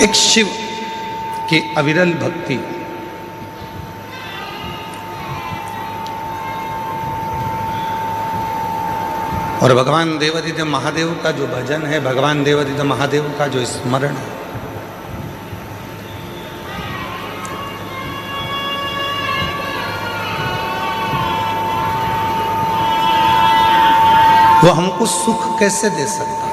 एक शिव की अविरल भक्ति, और भगवान देवादिदेव महादेव का जो भजन है, भगवान देवादिदेव महादेव का जो स्मरण है, वो हमको सुख कैसे दे सकता है।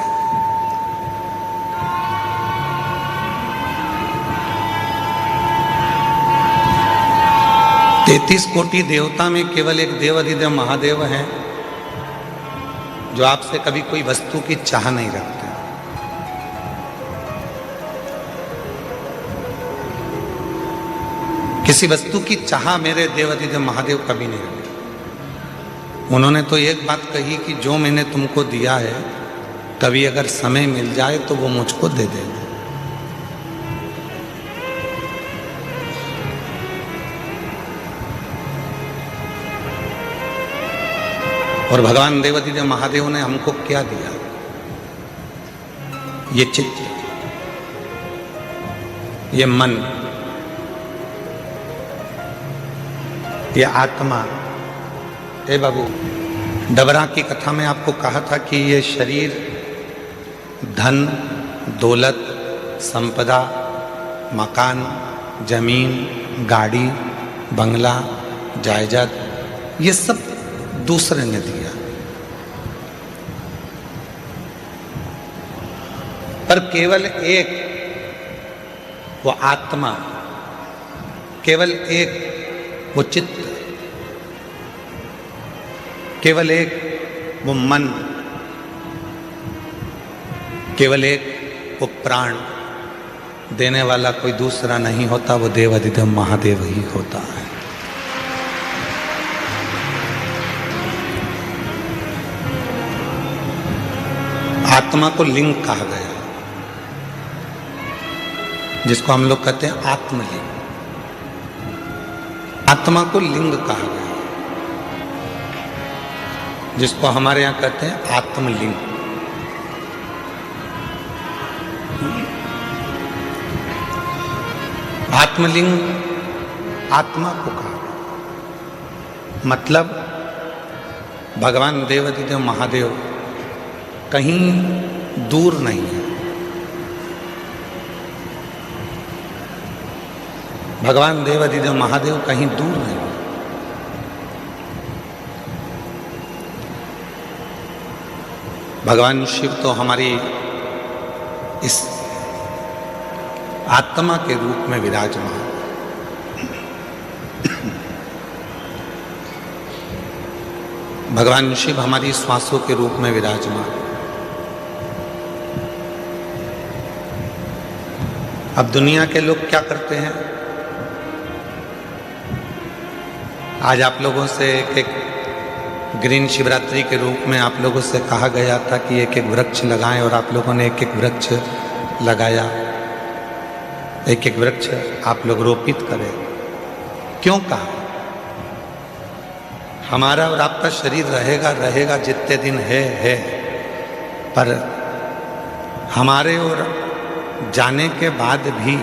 33 कोटि देवता में केवल एक देवादिदेव महादेव हैं जो आपसे कभी कोई वस्तु की चाह नहीं रखते। किसी वस्तु की चाह मेरे देवादिदेव महादेव कभी नहीं रखते। उन्होंने तो एक बात कही कि जो मैंने तुमको दिया है, कभी अगर समय मिल जाए तो वो मुझको दे देना। और भगवान देवादिदेव महादेव ने हमको क्या दिया? ये चित्त, ये मन, ये आत्मा। ए बाबू, डबरा की कथा में आपको कहा था कि ये शरीर, धन, दौलत, संपदा, मकान, जमीन, गाड़ी, बंगला, जायदाद, ये सब दूसरे ने दिया, पर केवल एक वो आत्मा, केवल एक वो चित्त, केवल एक वो मन, केवल एक वो प्राण देने वाला कोई दूसरा नहीं होता, वो देवादिदेव महादेव ही होता है। आत्मा को लिंग कहा गया, जिसको हम लोग कहते हैं आत्मलिंग। आत्मा को लिंग कहा गया, जिसको हमारे यहां कहते हैं आत्मलिंग। आत्मलिंग आत्मा को कहा गया, मतलब भगवान देवादिदेव महादेव कहीं दूर नहीं है। भगवान देवादिदेव महादेव कहीं दूर नहीं है। भगवान शिव तो हमारी इस आत्मा के रूप में विराजमान, भगवान शिव हमारी श्वासों के रूप में विराजमान। अब दुनिया के लोग क्या करते हैं? आज आप लोगों से एक ग्रीन शिवरात्रि के रूप में आप लोगों से कहा गया था कि एक एक वृक्ष लगाएं, और आप लोगों ने एक एक वृक्ष लगाया, एक एक वृक्ष आप लोग रोपित करें। क्यों कहा? हमारा और आपका शरीर रहेगा रहेगा जितने दिन है, पर हमारे और जाने के बाद भी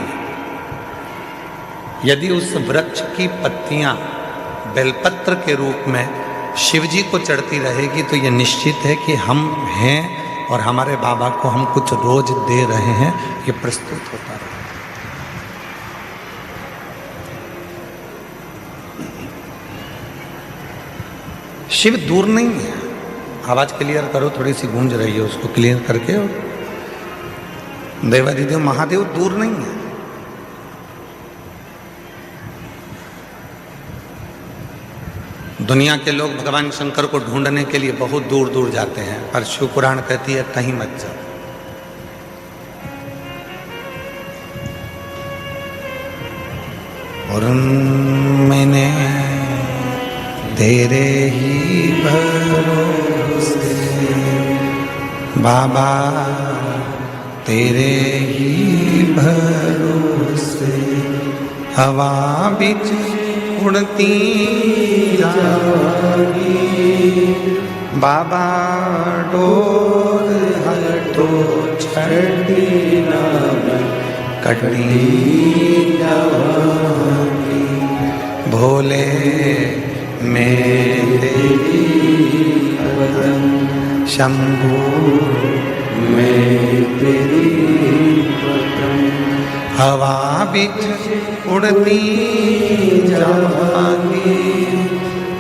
यदि उस वृक्ष की पत्तियां बेलपत्र के रूप में शिव जी को चढ़ती रहेगी, तो यह निश्चित है कि हम हैं और हमारे बाबा को हम कुछ रोज दे रहे हैं, ये प्रस्तुत होता रहे। शिव दूर नहीं है। आवाज क्लियर करो, थोड़ी सी गूंज रही है, उसको क्लियर करके। और देवादिदेव महादेव दूर नहीं है। दुनिया के लोग भगवान शंकर को ढूंढने के लिए बहुत दूर दूर जाते हैं, पर शिव पुराण कहती है कहीं मत जाओ। और मैंने तेरे ही भरोसे बाबा, तेरे ही भरोसे हवा बिच उड़ती जागी, बाबा डोर हटो छड़ी ना कटी भोले में तेरी पतन, शंभू में तेरी पतन, हवा बिच उड़ती जाती,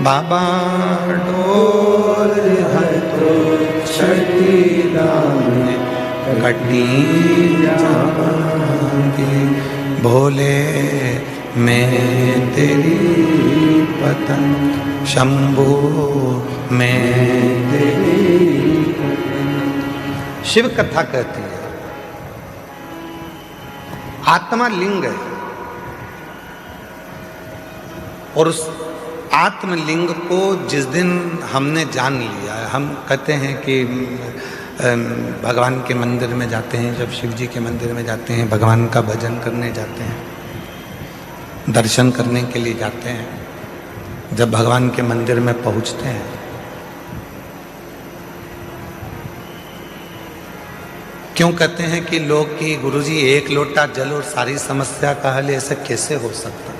बाबा डोर है तो छठी दाने कटी जाती, भोले में तेरी पतन, शंभू में तेरी पतन। शिव कथा कहती है आत्मा लिंग है और उस आत्मलिंग को जिस दिन हमने जान लिया है, हम कहते हैं कि भगवान के मंदिर में जाते हैं, जब शिव जी के मंदिर में जाते हैं, भगवान का भजन करने जाते हैं, दर्शन करने के लिए जाते हैं, जब भगवान के मंदिर में पहुंचते हैं क्यों कहते हैं कि लोग कि गुरुजी एक लोटा जल और सारी समस्या का हल, ऐसा कैसे हो सकता है?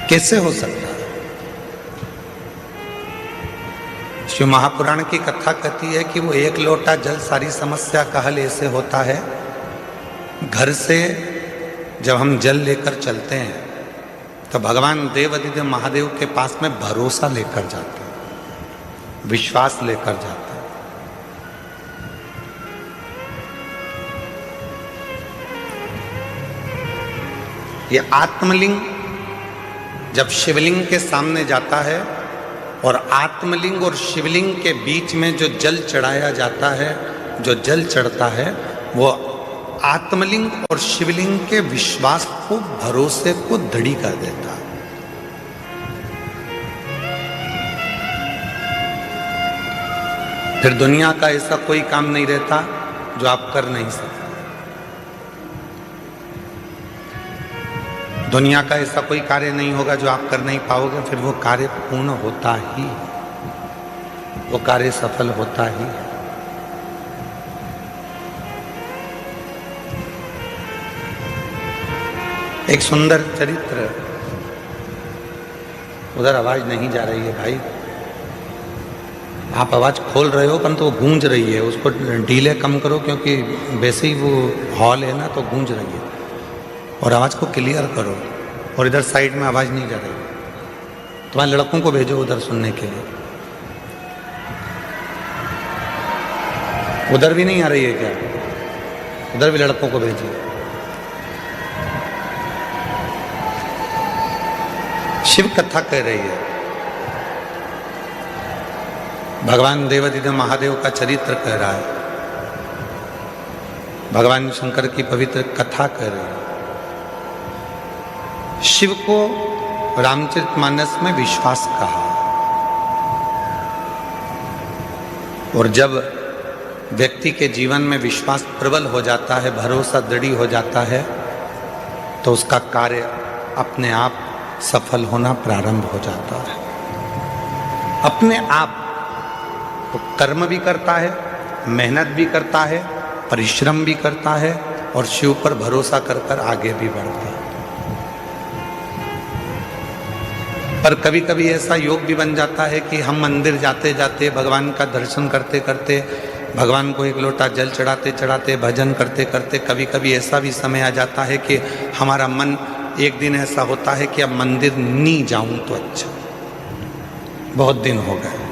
कैसे हो सकता है? शिव महापुराण की कथा कहती है कि वो एक लोटा जल सारी समस्या का हल ऐसे होता है, घर से जब हम जल लेकर चलते हैं तो भगवान देवाधिदेव महादेव के पास में भरोसा लेकर जाते हैं, विश्वास लेकर जाते हैं। ये आत्मलिंग जब शिवलिंग के सामने जाता है और आत्मलिंग और शिवलिंग के बीच में जो जल चढ़ाया जाता है, जो जल चढ़ता है, वो आत्मलिंग और शिवलिंग के विश्वास को, भरोसे को दृढ़ कर देता है। फिर दुनिया का ऐसा कोई काम नहीं रहता जो आप कर नहीं सकते। दुनिया का ऐसा कोई कार्य नहीं होगा जो आप कर नहीं पाओगे, फिर वो कार्य पूर्ण होता ही, वो कार्य सफल होता ही है। एक सुंदर चरित्र, उधर आवाज नहीं जा रही है भाई, आप आवाज खोल रहे हो परंतु वो गूंज रही है, उसको ढीले कम करो क्योंकि वैसे ही वो हॉल है ना, तो गूंज रही है, और आवाज को क्लियर करो। और इधर साइड में आवाज नहीं जा रही, तुम्हारे लड़कों को भेजो उधर सुनने के लिए। उधर भी नहीं आ रही है क्या? उधर भी लड़कों को भेजिए। शिव कथा कह रही है, भगवान देवाधिदेव महादेव का चरित्र कह रहा है, भगवान शंकर की पवित्र कथा कह रही है। शिव को रामचरितमानस में विश्वास कहा, और जब व्यक्ति के जीवन में विश्वास प्रबल हो जाता है, भरोसा दृढ़ हो जाता है, तो उसका कार्य अपने आप सफल होना प्रारंभ हो जाता है। अपने आप वो कर्म भी करता है, मेहनत भी करता है, परिश्रम भी करता है, और शिव पर भरोसा कर कर आगे भी बढ़ता है। पर कभी कभी ऐसा योग भी बन जाता है कि हम मंदिर जाते जाते, भगवान का दर्शन करते करते, भगवान को एक लोटा जल चढ़ाते चढ़ाते, भजन करते करते, कभी कभी ऐसा भी समय आ जाता है कि हमारा मन, एक दिन ऐसा होता है कि अब मंदिर नहीं जाऊं तो अच्छा, बहुत दिन हो गए।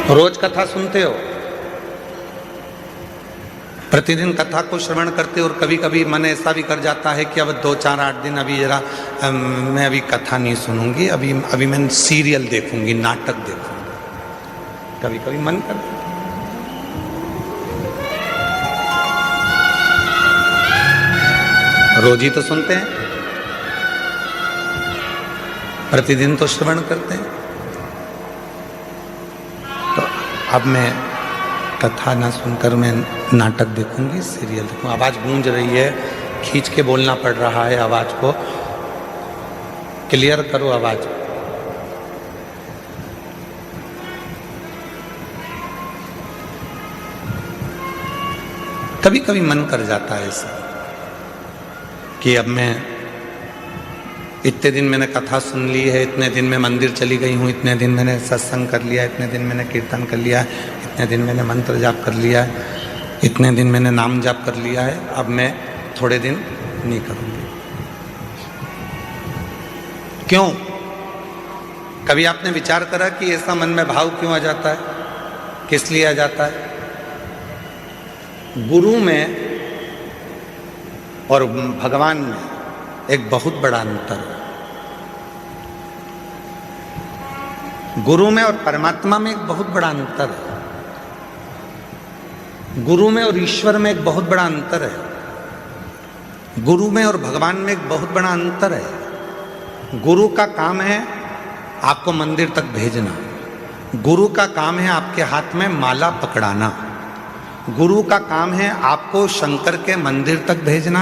रोज कथा सुनते हो, प्रतिदिन कथा को श्रवण करते हो, और कभी कभी मन ऐसा भी कर जाता है कि अब 2, 4, 8 दिन अभी जरा मैं अभी कथा नहीं सुनूंगी, अभी मैं सीरियल देखूंगी, नाटक देखूंगी, कभी कभी मन करता है। रोज ही तो सुनते हैं, प्रतिदिन तो श्रवण करते हैं। तो अब मैं कथा ना सुनकर मैं नाटक देखूंगी, सीरियल देखूंगी। आवाज़ गूंज रही है, खींच के बोलना पड़ रहा है, आवाज़ को क्लियर करो आवाज़। कभी कभी मन कर जाता है ऐसा कि अब मैं इतने दिन मैंने कथा सुन ली है, इतने दिन में मंदिर चली गई हूँ, इतने दिन मैंने सत्संग कर लिया, इतने दिन मैंने कीर्तन कर लिया, इतने दिन मैंने मंत्र जाप कर लिया है, इतने दिन मैंने नाम जाप कर लिया है, अब मैं थोड़े दिन नहीं करूँगी। क्यों? कभी आपने विचार करा कि ऐसा मन में भाव क्यों आ जाता है, किस लिए आ जाता है? गुरु में और भगवान में एक बहुत बड़ा अंतर है। गुरु में और परमात्मा में एक बहुत बड़ा अंतर है। गुरु में और ईश्वर में एक बहुत बड़ा अंतर है। गुरु में और भगवान में एक बहुत बड़ा अंतर है। गुरु का काम है आपको मंदिर तक भेजना। गुरु का काम है आपके हाथ में माला पकड़ाना। गुरु का काम है आपको शंकर के मंदिर तक भेजना।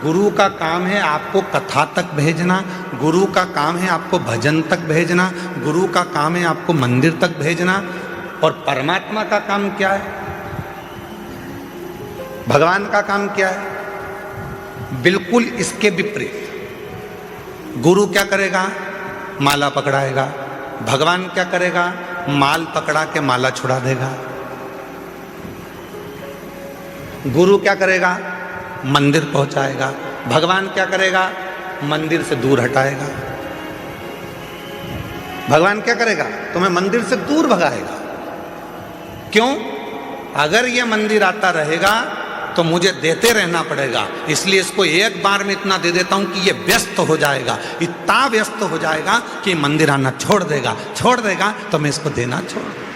गुरु का काम है आपको कथा तक भेजना। गुरु का काम है आपको भजन तक भेजना। गुरु का काम है आपको मंदिर तक भेजना। और परमात्मा का काम क्या है? भगवान का काम क्या है? बिल्कुल इसके विपरीत। गुरु क्या करेगा? माला पकड़ाएगा। भगवान क्या करेगा? माल पकड़ा के माला छुड़ा देगा। गुरु क्या करेगा? मंदिर पहुंचाएगा। भगवान क्या करेगा? मंदिर से दूर हटाएगा। भगवान क्या करेगा? तुम्हें मंदिर से दूर भगाएगा। क्यों? अगर यह मंदिर आता रहेगा तो मुझे देते रहना पड़ेगा, इसलिए इसको एक बार में इतना दे देता हूं कि ये व्यस्त हो जाएगा, इतना व्यस्त हो जाएगा कि मंदिर आना छोड़ देगा तो मैं इसको देना छोड़ दूंगा।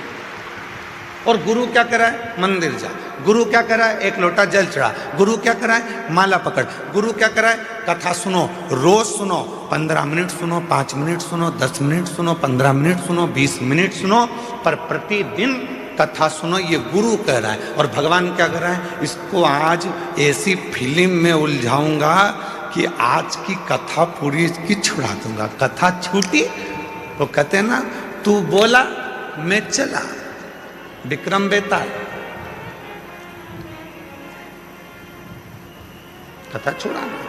और गुरु क्या करा है? मंदिर जा। गुरु क्या करा है? एक लोटा जल चढ़ा। गुरु क्या करा है? माला पकड़। गुरु क्या करा है? कथा सुनो, रोज सुनो, 15 मिनट सुनो, 5 मिनट सुनो, 10 मिनट सुनो, 15 मिनट सुनो, 20 मिनट सुनो, पर प्रतिदिन कथा सुनो। ये गुरु कह रहा है। और भगवान क्या कर रहा है? इसको आज ऐसी फिल्म में उलझाऊंगा कि आज की कथा पूरी इसकी छुड़ा दूंगा। कथा छूटी तो कहते ना, तू बोला मैं चला। विक्रम बेताल कथा छुड़ाना।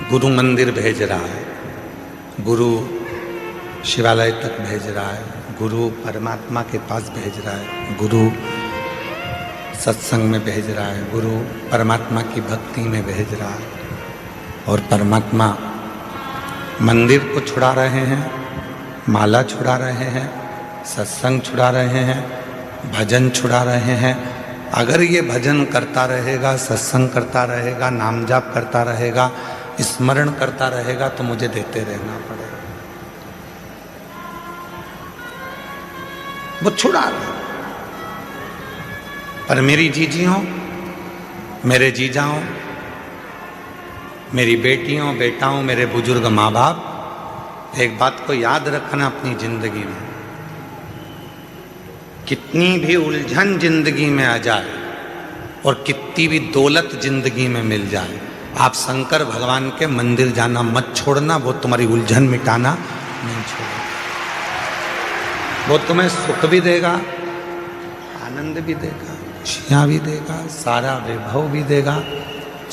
गुरु मंदिर भेज रहा है, गुरु शिवालय तक भेज रहा है, गुरु परमात्मा के पास भेज रहा है, गुरु सत्संग में भेज रहा है, गुरु परमात्मा की भक्ति में भेज रहा है। और परमात्मा मंदिर को छुड़ा रहे हैं, माला छुड़ा रहे हैं, सत्संग छुड़ा रहे हैं, भजन छुड़ा रहे हैं। अगर ये भजन करता रहेगा, सत्संग करता रहेगा, नाम जाप करता रहेगा, स्मरण करता रहेगा तो मुझे देते रहना पड़ेगा। वो छुड़ा रहा। पर मेरी जीजियों, मेरे जीजाओं, मेरी बेटियों, बेटाओं, मेरे बुजुर्ग माँ बाप, एक बात को याद रखना अपनी जिंदगी में, कितनी भी उलझन जिंदगी में आ जाए और कितनी भी दौलत जिंदगी में मिल जाए, आप शंकर भगवान के मंदिर जाना मत छोड़ना। वो तुम्हारी उलझन मिटाना नहीं छोड़ेगा। वो तुम्हें सुख भी देगा, आनंद भी देगा, खुशियाँ भी देगा, सारा वैभव भी देगा,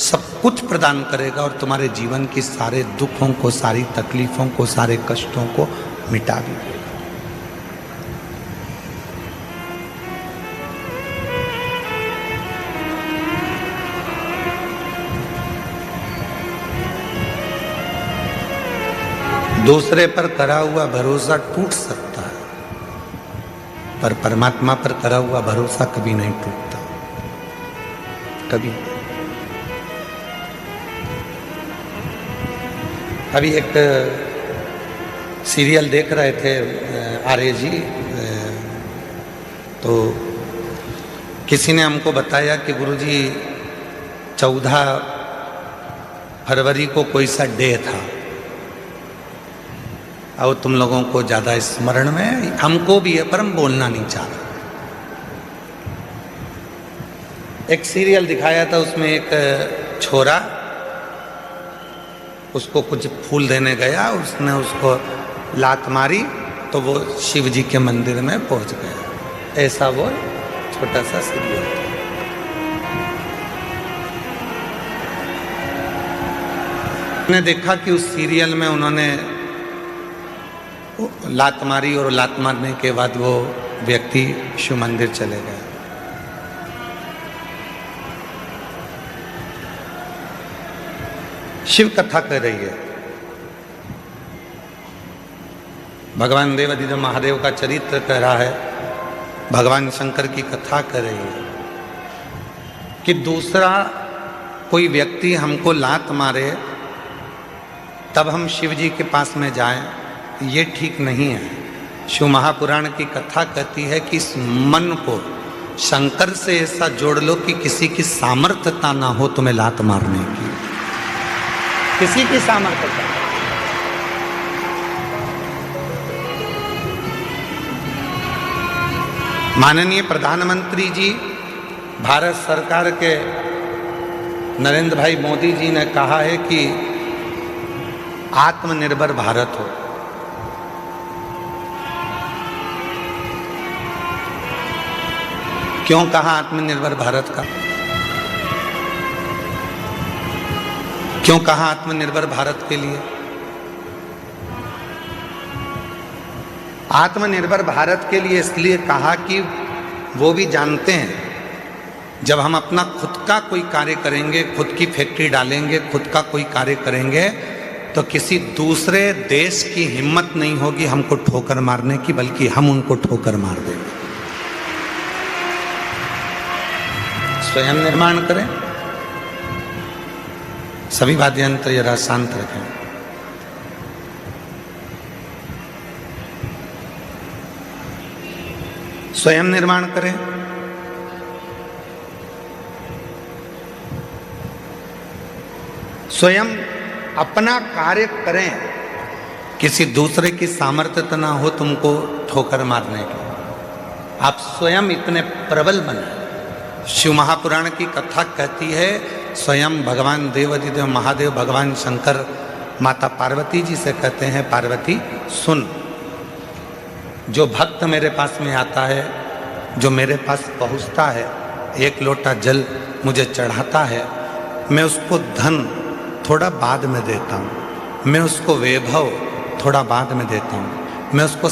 सब कुछ प्रदान करेगा और तुम्हारे जीवन की सारे दुखों को, सारी तकलीफों को, सारे कष्टों को मिटा भी देगा। दूसरे पर करा हुआ भरोसा टूट सकता है, पर परमात्मा पर करा हुआ भरोसा कभी नहीं टूटता, कभी। अभी एक सीरियल देख रहे थे आर्य जी, तो किसी ने हमको बताया कि गुरुजी 14 फरवरी को कोई सा डे था, और तुम लोगों को ज़्यादा स्मरण में, हमको भी है पर हम बोलना नहीं चाह रहे। एक सीरियल दिखाया था, उसमें एक छोरा उसको कुछ फूल देने गया, उसने उसको लात मारी तो वो शिव जी के मंदिर में पहुंच गया। ऐसा वो छोटा सा सीरियल था। मैंने देखा कि उस सीरियल में उन्होंने लात मारी और लात मारने के बाद वो व्यक्ति शिव मंदिर चले गए। शिव कथा कर रही है, भगवान देवाधिदेव महादेव का चरित्र कह रहा है, भगवान शंकर की कथा कर रही है कि दूसरा कोई व्यक्ति हमको लात मारे तब हम शिव जी के पास में जाएं, ये ठीक नहीं है। शिव महापुराण की कथा कहती है कि इस मन को शंकर से ऐसा जोड़ लो कि किसी की सामर्थ्यता ना हो तुम्हें लात मारने की, किसी की सामर्थ्यता। माननीय प्रधानमंत्री जी, भारत सरकार के नरेंद्र भाई मोदी जी ने कहा है कि आत्मनिर्भर भारत हो। क्यों कहा आत्मनिर्भर भारत का? क्यों कहा आत्मनिर्भर भारत के लिए? आत्मनिर्भर भारत के लिए इसलिए कहा कि वो भी जानते हैं जब हम अपना खुद का कोई कार्य करेंगे, खुद की फैक्ट्री डालेंगे, खुद का कोई कार्य करेंगे, तो किसी दूसरे देश की हिम्मत नहीं होगी हमको ठोकर मारने की, बल्कि हम उनको ठोकर मार देंगे। स्वयं निर्माण करें। सभी वाद्य यंत्र जरा शांत रखें। स्वयं निर्माण करें। स्वयं अपना कार्य करें, किसी दूसरे की सामर्थ्य ना हो तुमको ठोकर मारने की। आप स्वयं इतने प्रबल बने। शिव महापुराण की कथा कहती है, स्वयं भगवान देवाधिदेव महादेव भगवान शंकर माता पार्वती जी से कहते हैं, पार्वती सुन, जो भक्त मेरे पास में आता है, जो मेरे पास पहुंचता है, एक लोटा जल मुझे चढ़ाता है, मैं उसको धन थोड़ा बाद में देता हूँ, मैं उसको वैभव थोड़ा बाद में देता हूँ, मैं उसको